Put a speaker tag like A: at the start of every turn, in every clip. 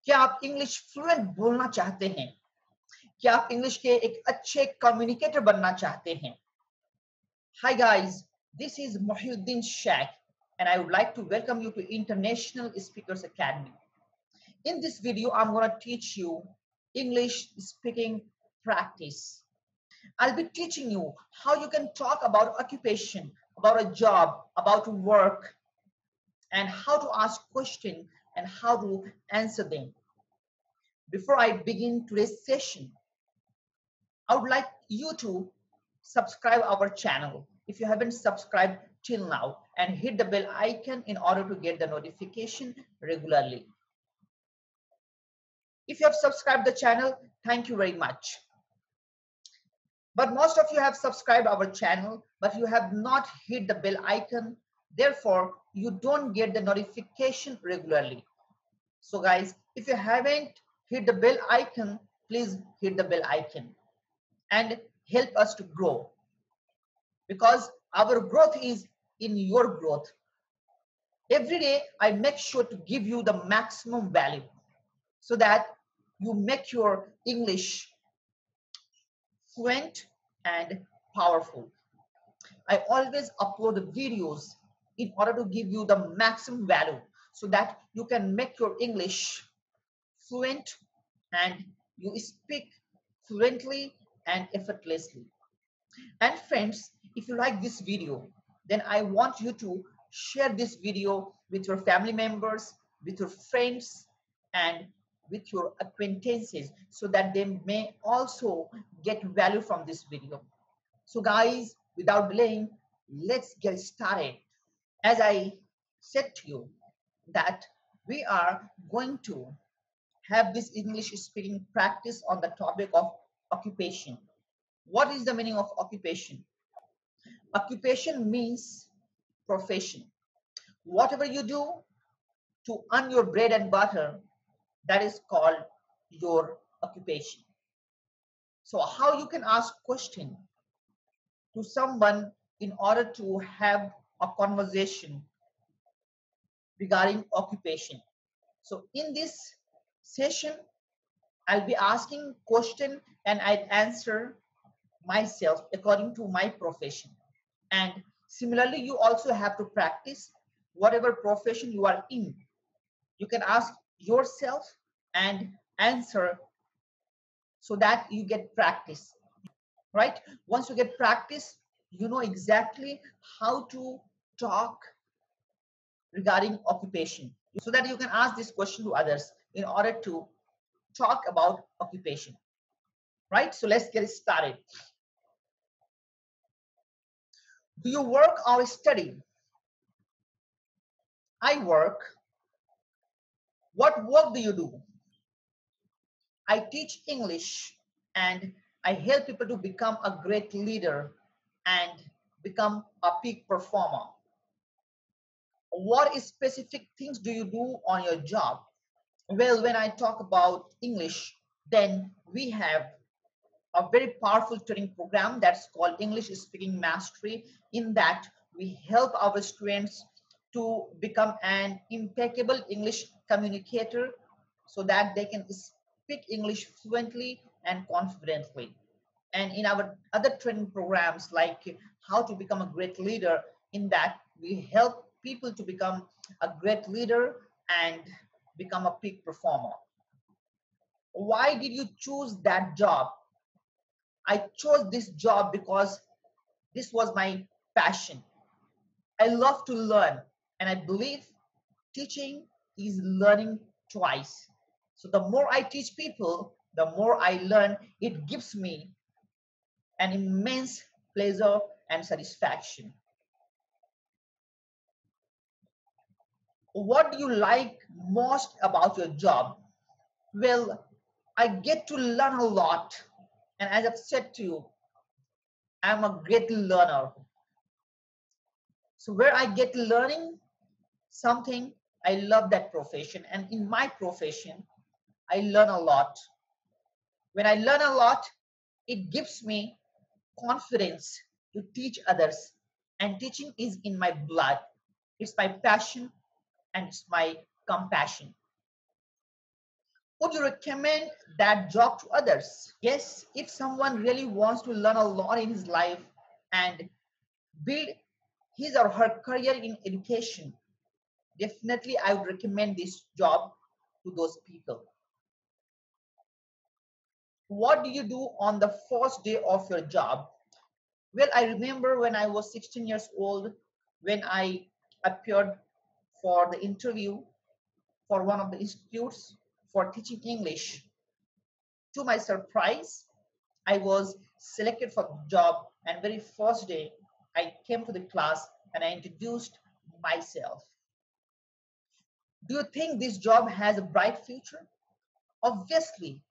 A: क्या आप English fluent बोलना चाहते हैं? क्या आप इंग्लिश के एक अच्छे कम्युनिकेटर बनना चाहते हैं? Hi guys, this is Mohiuddin Sheikh and I would like to welcome you to International Speakers Academy. In this video, I'm going to teach you English speaking practice. I'll be teaching you how you can talk about occupation, about a job, about work, and how to ask questions and how to answer them. Before I begin today's session, I would like you to subscribe our channel if you haven't subscribed till now and hit the bell icon in order to get the notification regularly. If you have subscribed the channel, thank you very much. But most of you have subscribed our channel, but you have not hit the bell icon. Therefore, you don't get the notification regularly. So guys, if you haven't hit the bell icon, please hit the bell icon and help us to grow, because our growth is in your growth. Every day, I make sure to give you the maximum value so that you make your English fluent and powerful. I always upload videos in order to give you the maximum value so that you can make your English fluent and you speak fluently and effortlessly. And friends, if you like this video, then I want you to share this video with your family members, with your friends, and with your acquaintances so that they may also get value from this video. So guys, without delaying, let's get started. As I said to you that we are going to have this English speaking practice on the topic of occupation. What is the meaning of occupation? Occupation means profession. Whatever you do to earn your bread and butter, that is called your occupation. So how you can ask question to someone in order to have a conversation regarding occupation. So in this session, I'll be asking question and I'll answer myself according to my profession. And similarly, you also have to practice whatever profession you are in. You can ask yourself and answer so that you get practice, right? Once you get practice, you know exactly how to talk regarding occupation so that you can ask this question to others in order to talk about occupation, right? So let's get started. Do you work or study? I work. What work do you do? I teach English and I help people to become a great leader and become a peak performer. What specific things do you do on your job? Well, when I talk about English, then we have a very powerful training program that's called English Speaking Mastery. In that, we help our students to become an impeccable English communicator so that they can speak English fluently and confidently. And in our other training programs, like how to become a great leader, in that we help people to become a great leader and become a peak performer. Why did you choose that job? I chose this job because this was my passion. I love to learn, and I believe teaching is learning twice. So the more I teach people, the more I learn. It gives me an immense pleasure and satisfaction. What do you like most about your job? Well, I get to learn a lot. And as I've said to you, I'm a great learner. So where I get learning something, I love that profession. And in my profession, I learn a lot. When I learn a lot, it gives me confidence to teach others. And teaching is in my blood. It's my passion and it's my compassion. Would you recommend that job to others? Yes, if someone really wants to learn a lot in his life and build his or her career in education, definitely I would recommend this job to those people. What do you do on the first day of your job? Well, I remember when I was 16 years old, when I appeared for the interview for one of the institutes for teaching English. To my surprise, I was selected for the job, and very first day I came to the class and I introduced myself. Do you think this job has a bright future? Obviously,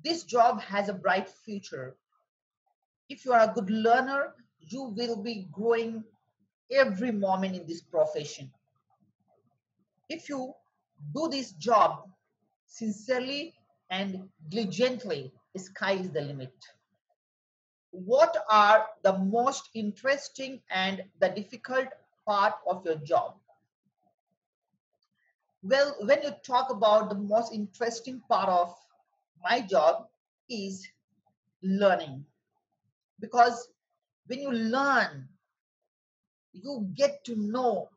A: this job has a bright future. If you are a good learner, you will be growing every moment in this profession. If you do this job sincerely and diligently, the sky is the limit. What are the most interesting and the difficult part of your job? Well, when you talk about the most interesting part of my job is learning, because when you learn, you get to know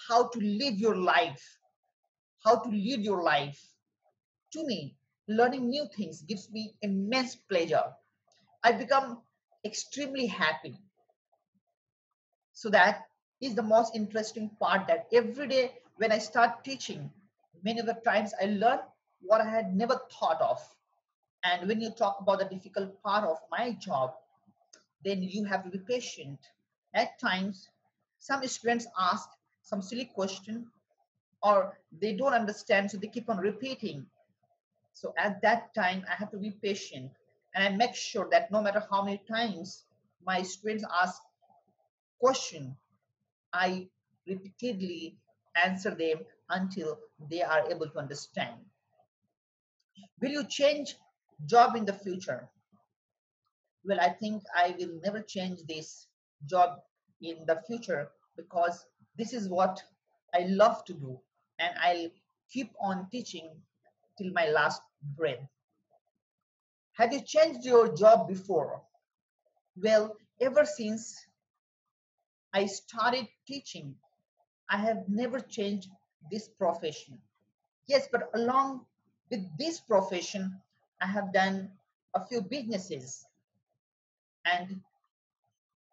A: how to live your life, how to lead your life. To me, learning new things gives me immense pleasure. I become extremely happy. So that is the most interesting part, that every day when I start teaching, many of the times I learn what I had never thought of. And when you talk about the difficult part of my job, then you have to be patient. At times, some students ask some silly question or they don't understand, so they keep on repeating. So at that time, I have to be patient and I make sure that no matter how many times my students ask question, I repeatedly answer them until they are able to understand. Will you change job in the future? Well, I think I will never change this job in the future, because this is what I love to do and I'll keep on teaching till my last breath. Have you changed your job before? Well, ever since I started teaching, I have never changed this profession. Yes, but along with this profession, I have done a few businesses. And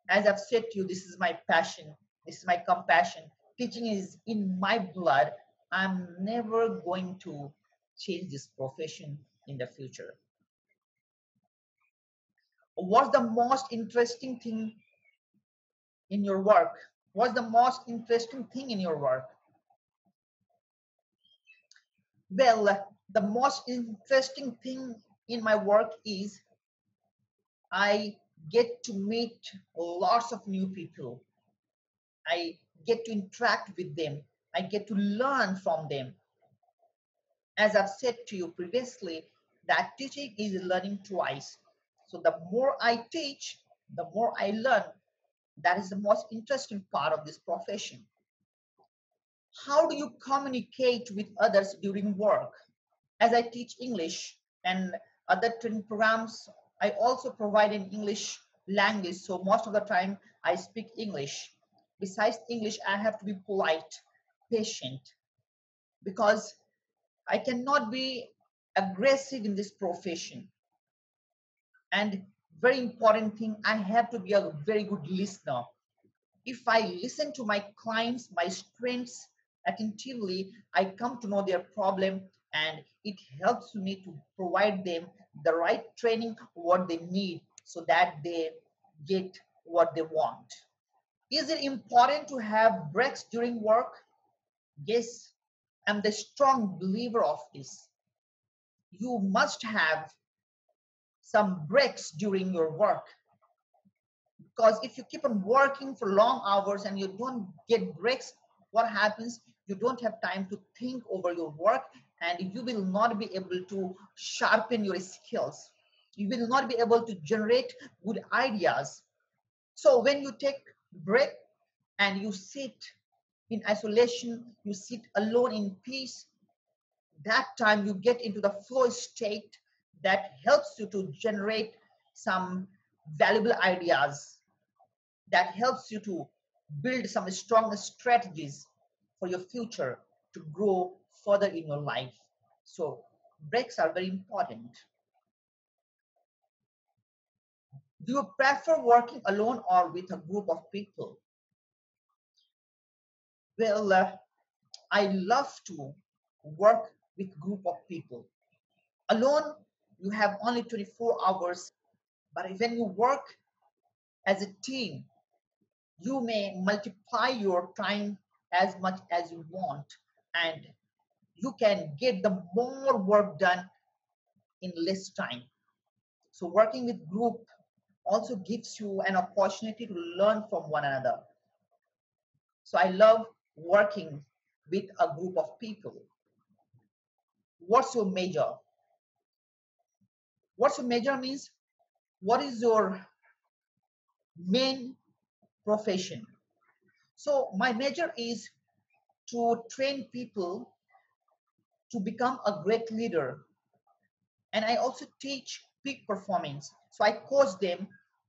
A: as I've said to you, this is my passion, this is my compassion. Teaching is in my blood. I'm never going to change this profession in the future. What's the most interesting thing in your work? What's the most interesting thing in your work? Well, the most interesting thing in my work is I get to meet lots of new people. I get to interact with them. I get to learn from them. As I've said to you previously, that teaching is learning twice. So the more I teach, the more I learn. That is the most interesting part of this profession. How do you communicate with others during work? As I teach English and other training programs, I also provide an English language. So most of the time I speak English. Besides English, I have to be polite, patient, because I cannot be aggressive in this profession. And very important thing, I have to be a very good listener. If I listen to my clients, my strengths attentively, I come to know their problem and it helps me to provide them the right training, what they need, so that they get what they want. Is it important to have breaks during work? Yes, I'm the strong believer of this. You must have some breaks during your work, because if you keep on working for long hours and you don't get breaks, what happens? You don't have time to think over your work and you will not be able to sharpen your skills. You will not be able to generate good ideas. So when you take break and you sit in isolation, you sit alone in peace, that time you get into the flow state that helps you to generate some valuable ideas, that helps you to build some strong strategies for your future to grow further in your life. So breaks are very important. Do you prefer working alone or with a group of people? Well, I love to work with group of people. Alone, you have only 24 hours, but when you work as a team, you may multiply your time as much as you want, and you can get the more work done in less time. So working with group also gives you an opportunity to learn from one another. So I love working with a group of people. What's your major? What's your major means? What is your main profession? So my major is to train people to become a great leader. And I also teach peak performance. So I coach them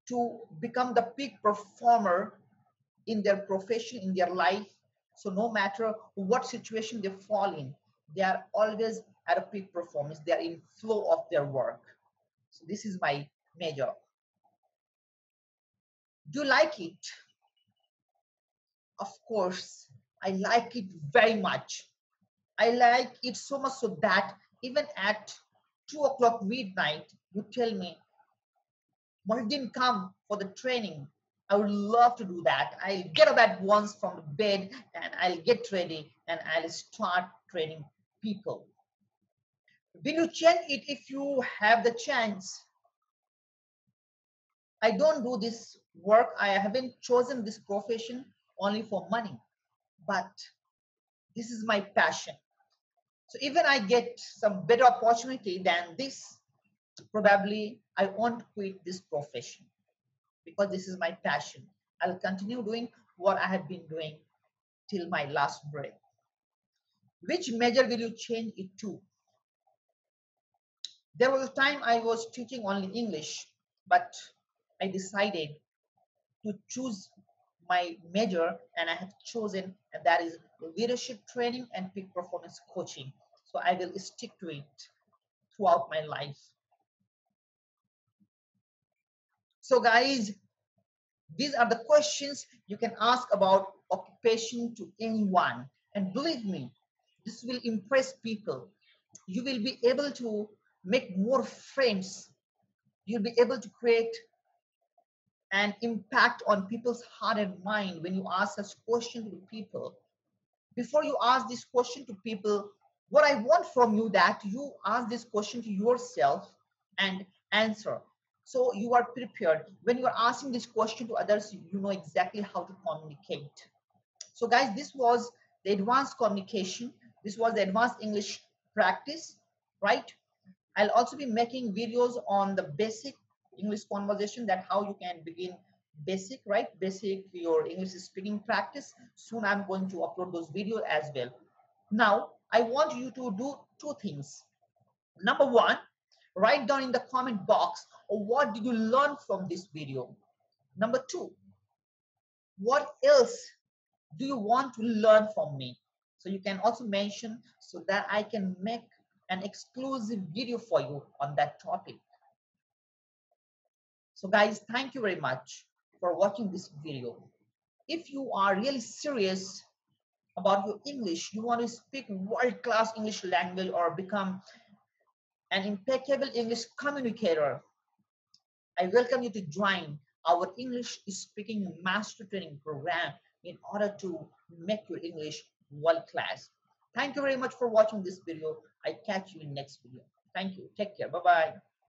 A: to become the peak performer in their profession, in their life. So no matter what situation they fall in, they are always at a peak performance. They are in flow of their work. So this is my major. Do you like it? Of course, I like it very much. I like it so much so that even at 2 o'clock midnight, you tell me, "Well, didn't come for the training." I would love to do that. I'll get up at once from the bed and I'll get ready and I'll start training people. Will you change it if you have the chance? I don't do this work. I haven't chosen this profession only for money, but this is my passion. So even I get some better opportunity than this, probably I won't quit this profession because this is my passion. I'll continue doing what I have been doing till my last breath. Which major will you change it to? There was a time I was teaching only English, but I decided to choose my major and I have chosen, and that is leadership training and peak performance coaching. So I will stick to it throughout my life. So guys, these are the questions you can ask about occupation to anyone. And believe me, this will impress people. You will be able to make more friends. You'll be able to create an impact on people's heart and mind when you ask such questions to people. Before you ask this question to people, what I want from you that you ask this question to yourself and answer. So you are prepared. When you are asking this question to others, you know exactly how to communicate. So guys, this was the advanced communication. This was the advanced English practice, right? I'll also be making videos on the basic English conversation, that how you can begin basic, right? Basic your English speaking practice. Soon I'm going to upload those videos as well. Now, I want you to do two things. Number one, write down in the comment box, what did you learn from this video? Number two, what else do you want to learn from me? So you can also mention so that I can make an exclusive video for you on that topic. So guys, thank you very much for watching this video. If you are really serious about your English, you want to speak world-class English language or become an impeccable English communicator, I welcome you to join our English speaking master training program in order to make your English world-class. Thank you very much for watching this video. I catch you in next video. Thank you. Take care. Bye-bye.